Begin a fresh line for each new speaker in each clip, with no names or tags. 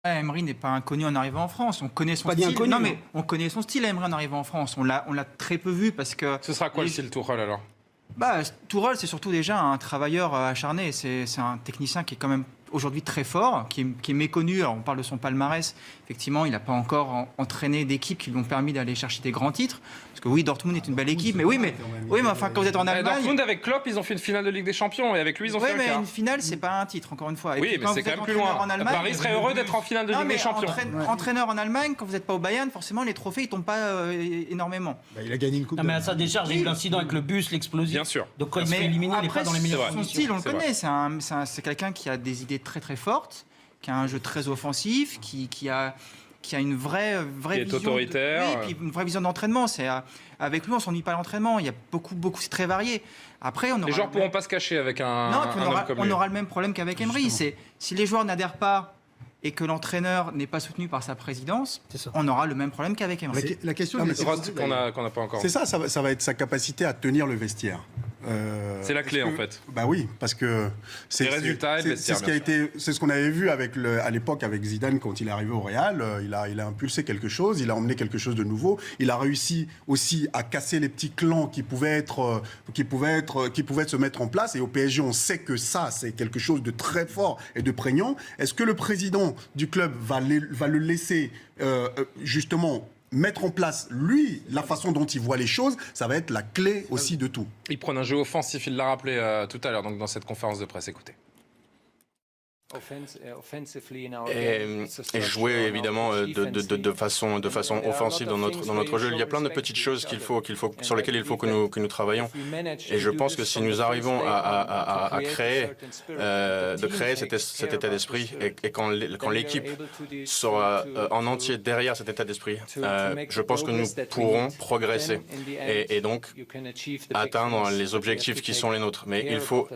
Emery n'est pas inconnu en arrivant en France. On connaît son style. Non, mais on connaît son style, Emery, en arrivant en France. On l'a très peu vu parce que.
Ce sera quoi le style Tuchel alors?
Tuchel, c'est surtout déjà un travailleur acharné. C'est un technicien qui est quand même aujourd'hui très fort, qui est méconnu. Alors on parle de son palmarès. Effectivement, il n'a pas encore entraîné d'équipes qui lui ont permis d'aller chercher des grands titres. Parce que oui, Dortmund est une belle équipe, mais enfin, quand vous êtes en Allemagne...
Dortmund, avec Klopp, ils ont fait une finale de Ligue des Champions, et avec lui, ils ont fait un quart.
Oui, mais une finale, c'est pas un titre, encore une fois.
Et oui, mais c'est quand même plus loin. Paris serait heureux d'être en finale de Ligue des Champions.
Entraîneur en Allemagne, quand vous n'êtes pas au Bayern, forcément, les trophées, ils tombent pas énormément.
Il a gagné une coupe.
Non, mais à sa décharge, il y a eu l'incident avec le bus, l'explosion.
Bien sûr.
Donc quand il se fait éliminer, il n'est pas dans les meilleures
conditions. Son style, on le connaît. C'est quelqu'un qui a des idées très très fortes, qui a un jeu très offensif, qui a une vraie
qui
vision.
Est autoritaire.
Oui, puis une vraie vision d'entraînement. Avec lui, on s'ennuie pas à l'entraînement. Il y a beaucoup, c'est très varié. Après,
les joueurs ne pourront pas se cacher avec un.
Non,
on
aura le même problème qu'avec Emery. Si les joueurs n'adhèrent pas et que l'entraîneur n'est pas soutenu par sa présidence, on aura le même problème qu'avec Emery.
La question,
qu'on n'a pas encore.
C'est ça va être sa capacité à tenir le vestiaire.
C'est la clé en fait.
Bah oui, parce que c'est ce qu'on avait vu à l'époque avec Zidane quand il est arrivé au Real. Il a impulsé quelque chose, il a emmené quelque chose de nouveau. Il a réussi aussi à casser les petits clans qui pouvaient se mettre en place. Et au PSG, on sait que ça, c'est quelque chose de très fort et de prégnant. Est-ce que le président du club va le laisser justement mettre en place, lui, la façon dont il voit les choses, ça va être la clé aussi de tout.
Il prône un jeu offensif, il l'a rappelé tout à l'heure donc dans cette conférence de presse. Écoutez.
Et jouer évidemment de façon offensive dans notre jeu. Il y a plein de petites choses sur lesquelles il faut que nous travaillions. Et je pense que si nous arrivons à créer cet état d'esprit et quand l'équipe sera en entier derrière cet état d'esprit, je pense que nous pourrons progresser et donc atteindre les objectifs qui sont les nôtres. Mais il faut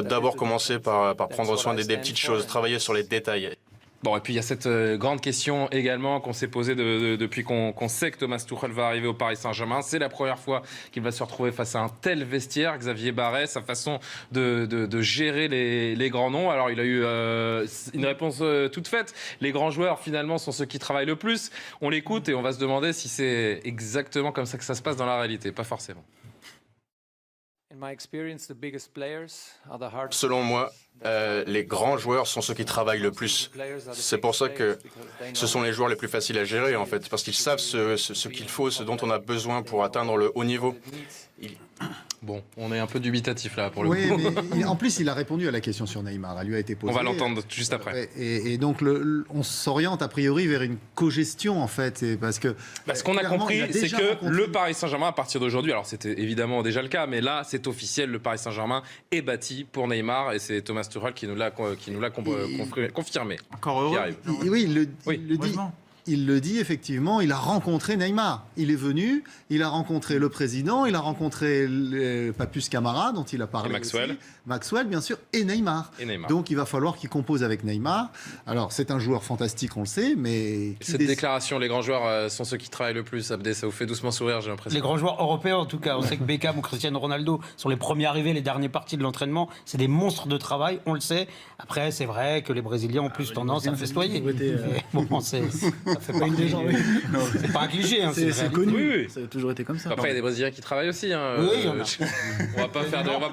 d'abord commencer par prendre soin des petites choses, travailler sur les détails.
Bon, et puis il y a cette grande question également qu'on s'est posée depuis qu'on sait que Thomas Tuchel va arriver au Paris Saint-Germain. C'est la première fois qu'il va se retrouver face à un tel vestiaire. Xavier Barret, sa façon de gérer les grands noms. Alors il a eu une réponse toute faite. Les grands joueurs finalement sont ceux qui travaillent le plus. On l'écoute et on va se demander si c'est exactement comme ça que ça se passe dans la réalité. Pas forcément.
Selon moi, les grands joueurs sont ceux qui travaillent le plus. C'est pour ça que ce sont les joueurs les plus faciles à gérer, en fait, parce qu'ils savent ce qu'il faut, ce dont on a besoin pour atteindre le haut niveau.
Bon, on est un peu dubitatif là pour le coup.
Oui, mais en plus, il a répondu à la question sur Neymar. Elle lui a été posée.
On va l'entendre juste après.
Et donc, on s'oriente a priori vers une cogestion en fait.
Ce qu'on a compris, c'est que le Paris Saint-Germain, à partir d'aujourd'hui, alors c'était évidemment déjà le cas, mais là, c'est officiel, le Paris Saint-Germain est bâti pour Neymar et c'est Thomas Tuchel qui nous l'a confirmé.
Encore heureux.
Oui, il le dit. Il le dit effectivement, il a rencontré Neymar. Il est venu, il a rencontré le président, il a rencontré Papus Camara, dont il a parlé
Maxwell.
aussi. Maxwell, bien sûr, et Neymar. Donc il va falloir qu'il compose avec Neymar. Alors c'est un joueur fantastique, on le sait, mais...
Cette déclaration, les grands joueurs sont ceux qui travaillent le plus, Abdé, ça vous fait doucement sourire, j'ai l'impression.
Les grands joueurs européens, en tout cas. On sait que Beckham ou Cristiano Ronaldo sont les premiers arrivés, les derniers parties de l'entraînement. C'est des monstres de travail, on le sait. Après, c'est vrai que les Brésiliens ont plus tendance à festoyer. Bon, ça fait pas une légende. C'est pas un cliché. Hein,
c'est connu.
Oui.
Ça a toujours été comme ça.
Après, il y a des Brésiliens qui travaillent aussi. Hein.
Oui, on
va pas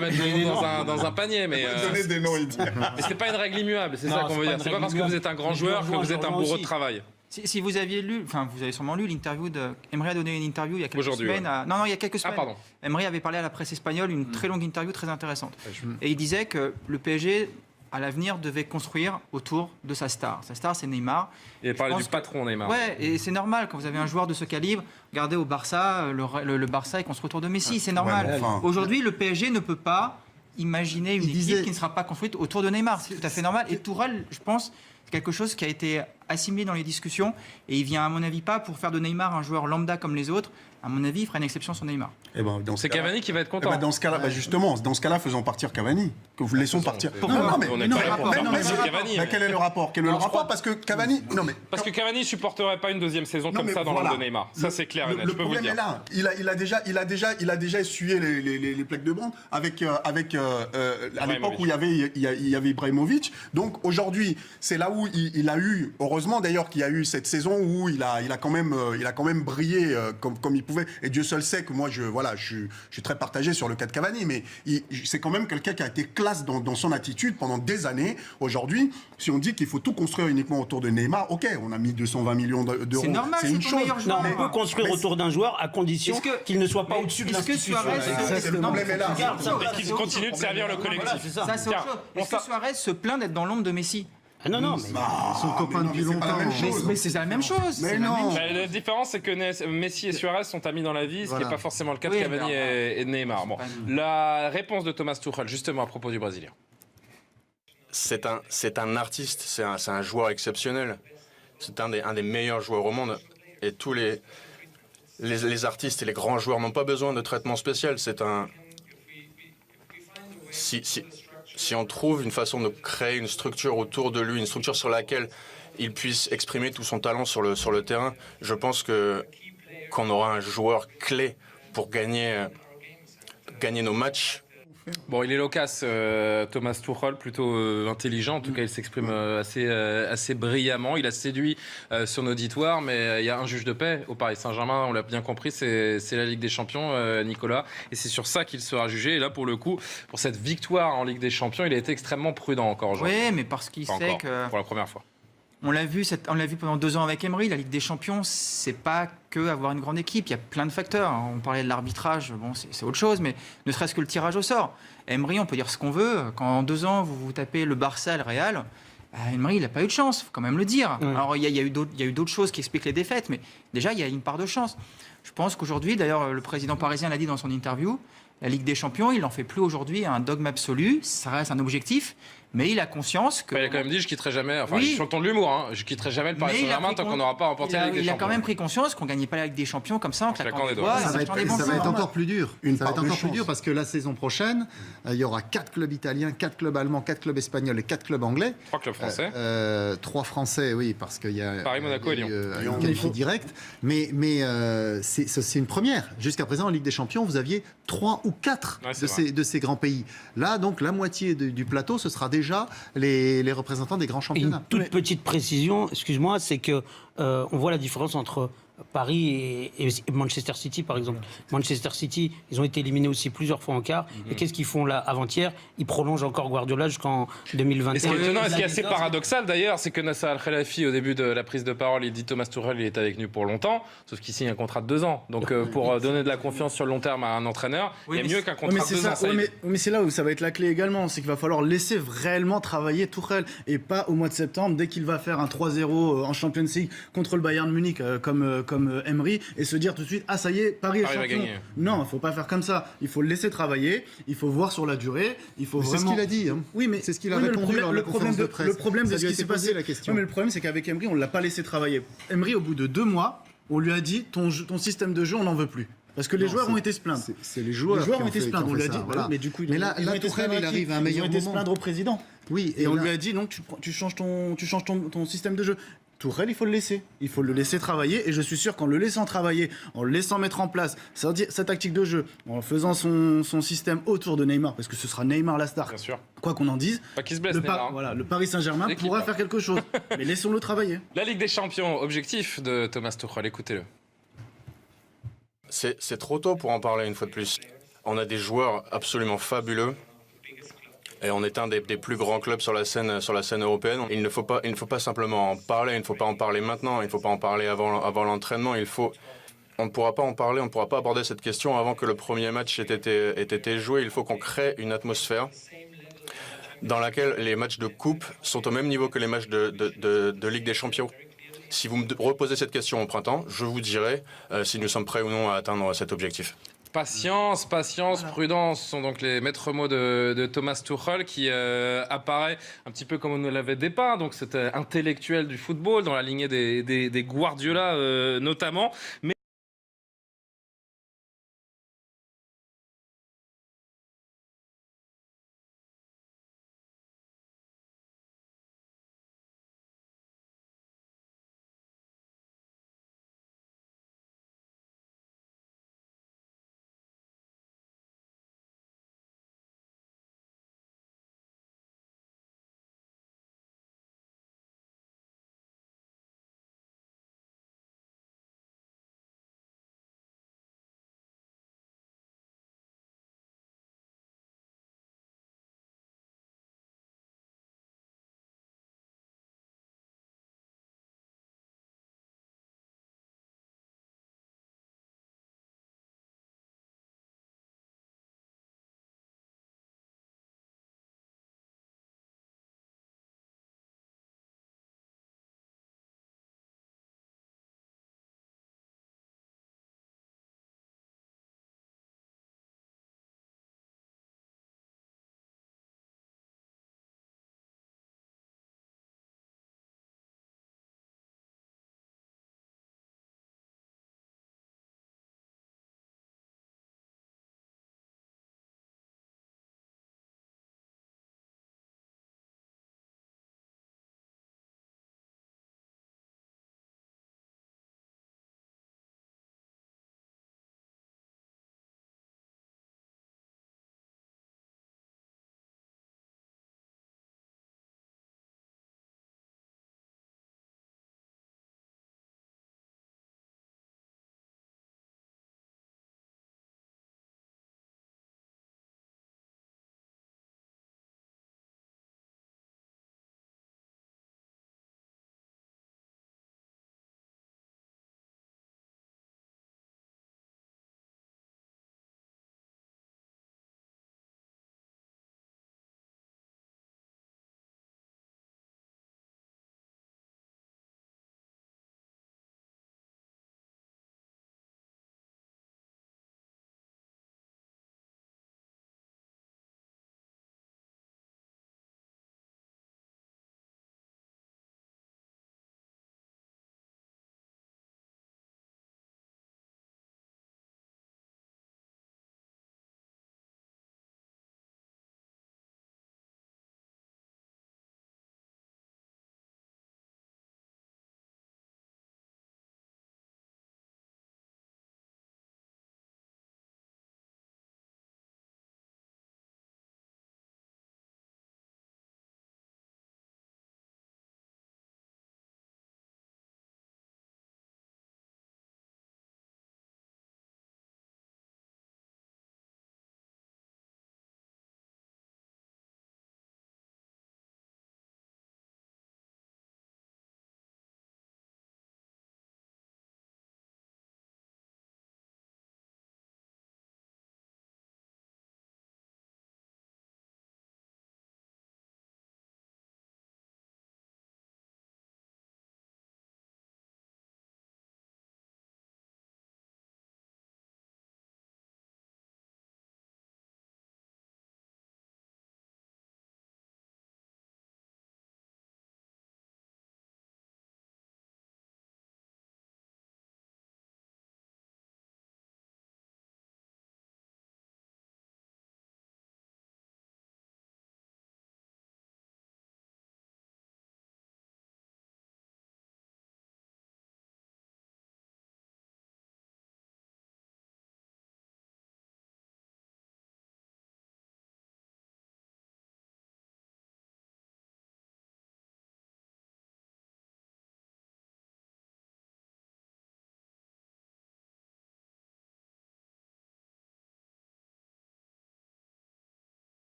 mettre des noms dans un panier, mais
donner des noms et dire.
Mais c'est pas une règle immuable. C'est ça qu'on veut dire. C'est pas parce que vous êtes un grand joueur que vous êtes un bourreau de travail.
Si vous aviez lu, enfin vous avez sûrement lu l'interview de Emery a donné une interview il y a quelques semaines. Non, il y a quelques semaines.
Pardon.
Emery avait parlé à la presse espagnole, une très longue interview très intéressante. Et il disait que le PSG à l'avenir devait construire autour de sa star. Sa star, c'est Neymar.
Il avait parlé du patron Neymar.
Ouais, et c'est normal quand vous avez un joueur de ce calibre. Regardez au Barça, le Barça est construit autour de Messi, c'est normal. Aujourd'hui, le PSG ne peut pas imaginer une équipe qui ne sera pas construite autour de Neymar. C'est tout à fait normal. Et Tourelle, je pense, c'est quelque chose qui a été assimilé dans les discussions. Et il vient, à mon avis, pas pour faire de Neymar un joueur lambda comme les autres. À mon avis, il fera une exception sur Neymar.
C'est Cavani qui va être content.
Dans ce cas-là, justement, dans ce cas-là, faisons partir Cavani. Que vous laissons partir.
Cavani.
Quel est le rapport Parce que Cavani.
Parce que Cavani supporterait pas une deuxième saison comme ça dans l'ombre de Neymar. Ça, c'est clair.
Le problème est là. Il a déjà essuyé les plaques de bande à l'époque où il y avait Ibrahimovic. Donc aujourd'hui, c'est là où il a eu, heureusement d'ailleurs qu'il y a eu cette saison où il a quand même brillé comme il pouvait. Et Dieu seul sait que moi, je suis très partagé sur le cas de Cavani, mais c'est quand même quelqu'un qui a été classe dans son attitude pendant des années. Aujourd'hui, si on dit qu'il faut tout construire uniquement autour de Neymar, ok, on a mis 220 millions d'euros.
C'est normal,
c'est une chose.
Non, on peut construire autour d'un joueur à condition qu'il ne soit pas au-dessus de l'institution.
Le problème est là.
Qu'il continue de servir le collectif.
Ça, c'est autre chose. Est-ce que Suarez se plaint d'être dans l'ombre de Messi?
Non,
mais ils sont copains depuis longtemps.
Mais c'est la même chose.
Mais non.
La différence, c'est que Messi et Suarez sont amis dans la vie, ce qui n'est pas forcément le cas de Cavani et de Neymar. Bon, la réponse de Thomas Tuchel, justement, à propos du Brésilien.
C'est un artiste, c'est un joueur exceptionnel. C'est un des meilleurs joueurs au monde. Et tous les artistes et les grands joueurs n'ont pas besoin de traitement spécial. C'est un... Si on trouve une façon de créer une structure autour de lui, une structure sur laquelle il puisse exprimer tout son talent sur le terrain, je pense qu'on aura un joueur clé pour gagner nos matchs.
Bon, il est loquace, Thomas Tuchel, plutôt intelligent. En tout cas, il s'exprime assez brillamment. Il a séduit son auditoire, mais il y a un juge de paix au Paris Saint-Germain. On l'a bien compris, c'est la Ligue des Champions, Nicolas. Et c'est sur ça qu'il sera jugé. Et là, pour le coup, pour cette victoire en Ligue des Champions, il a été extrêmement prudent encore.
Oui, mais parce qu'il sait que...
Pour la première fois.
On l'a vu pendant 2 ans avec Emery. La Ligue des Champions, c'est pas que avoir une grande équipe. Il y a plein de facteurs. On parlait de l'arbitrage, bon, c'est autre chose, mais ne serait-ce que le tirage au sort. Emery, on peut dire ce qu'on veut. Quand en 2 ans, vous tapez le Barça et le Real, Emery, il n'a pas eu de chance, il faut quand même le dire. Oui. Alors, il y a eu d'autres choses qui expliquent les défaites, mais déjà, il y a une part de chance. Je pense qu'aujourd'hui, d'ailleurs, le président parisien l'a dit dans son interview, la Ligue des Champions, il n'en fait plus aujourd'hui un dogme absolu. Ça reste un objectif, mais il a conscience que...
Il a quand même dit, je quitterai jamais, enfin, sur le ton de l'humour, hein, je quitterai jamais le Paris Saint-Germain tant qu'on n'aura pas remporté la Ligue des Champions.
Il a quand même pris conscience qu'on ne gagnait pas la Ligue des Champions comme ça, en claquant des doigts.
Ça va être encore plus dur. Ça va être encore plus dur parce que la saison prochaine, il y aura 4 clubs italiens, 4 clubs allemands, 4 clubs espagnols et 4 clubs anglais.
3 clubs français.
3 français, oui, parce qu'il y a
Paris, Monaco et Lyon.
Un qualifié direct. Mais c'est une première. Jusqu'à présent, en Ligue des Champions, vous aviez 3 ou 4 de ces grands pays. Là, donc, la moitié du plateau, ce sera déjà les représentants des grands championnats.
Une toute petite précision, excuse-moi, c'est que on voit la différence entre Paris et Manchester City, par exemple. Manchester City, ils ont été éliminés aussi plusieurs fois en quart. Et qu'est-ce qu'ils font là avant-hier? Ils prolongent encore Guardiola jusqu'en 2021.
Et ce qui est étonnant, et ce qui est assez paradoxal d'ailleurs, c'est que Nasser Al-Khelaifi, au début de la prise de parole, il dit Thomas Tuchel, il est avec nous pour longtemps, sauf qu'il signe un contrat de 2 ans. Donc pour donner de la confiance sur le long terme à un entraîneur, il y a mieux qu'un contrat de 2 ans.
Mais c'est là où ça va être la clé également, c'est qu'il va falloir laisser réellement travailler Tuchel et pas au mois de septembre, dès qu'il va faire un 3-0 en Champions League contre le Bayern Munich comme Emery, et se dire tout de suite ça y est, Paris est champion. Non, il faut pas faire comme ça. Il faut le laisser travailler. Il faut voir sur la durée. Il faut vraiment...
C'est ce qu'il a dit. Hein.
Oui, mais
c'est ce qu'il a répondu lors de la conférence de presse.
Le problème de ce qui s'est passé,
la question.
Oui, mais le problème, c'est qu'avec Emery, on l'a pas laissé travailler. Emery, au bout de 2 mois, on lui a dit ton système de jeu, on n'en veut plus. Parce que les joueurs ont été se plaindre.
C'est les joueurs qui ont été se
plaindre. On lui a dit,
voilà.
Mais du coup,
là, Tuchel, il arrive à un meilleur moment.
Ils ont été se plaindre au président.
Oui,
et on lui a dit non, tu changes ton système de jeu. Tuchel, il faut le laisser. Il faut le laisser travailler. Et je suis sûr qu'en le laissant travailler, en le laissant mettre en place sa tactique de jeu, en faisant son système autour de Neymar, parce que ce sera Neymar la star, quoi qu'on en dise,
pas qu'il se blesse,
le Paris Saint-Germain pourra faire quelque chose. Mais laissons-le travailler.
La Ligue des Champions, objectif de Thomas Tuchel, écoutez-le.
C'est trop tôt pour en parler une fois de plus. On a des joueurs absolument fabuleux. Et on est un des plus grands clubs sur la scène européenne. Il ne faut pas simplement en parler, il ne faut pas en parler maintenant, il ne faut pas en parler avant l'entraînement. On ne pourra pas en parler, on ne pourra pas aborder cette question avant que le premier match ait été joué. Il faut qu'on crée une atmosphère dans laquelle les matchs de coupe sont au même niveau que les matchs de Ligue des Champions. Si vous me reposez cette question au printemps, je vous dirai si nous sommes prêts ou non à atteindre cet objectif.
Patience, prudence sont donc les maîtres mots de Thomas Tuchel qui apparaît un petit peu comme on nous l'avait dépeint, donc cet intellectuel du football dans la lignée des Guardiola notamment. Mais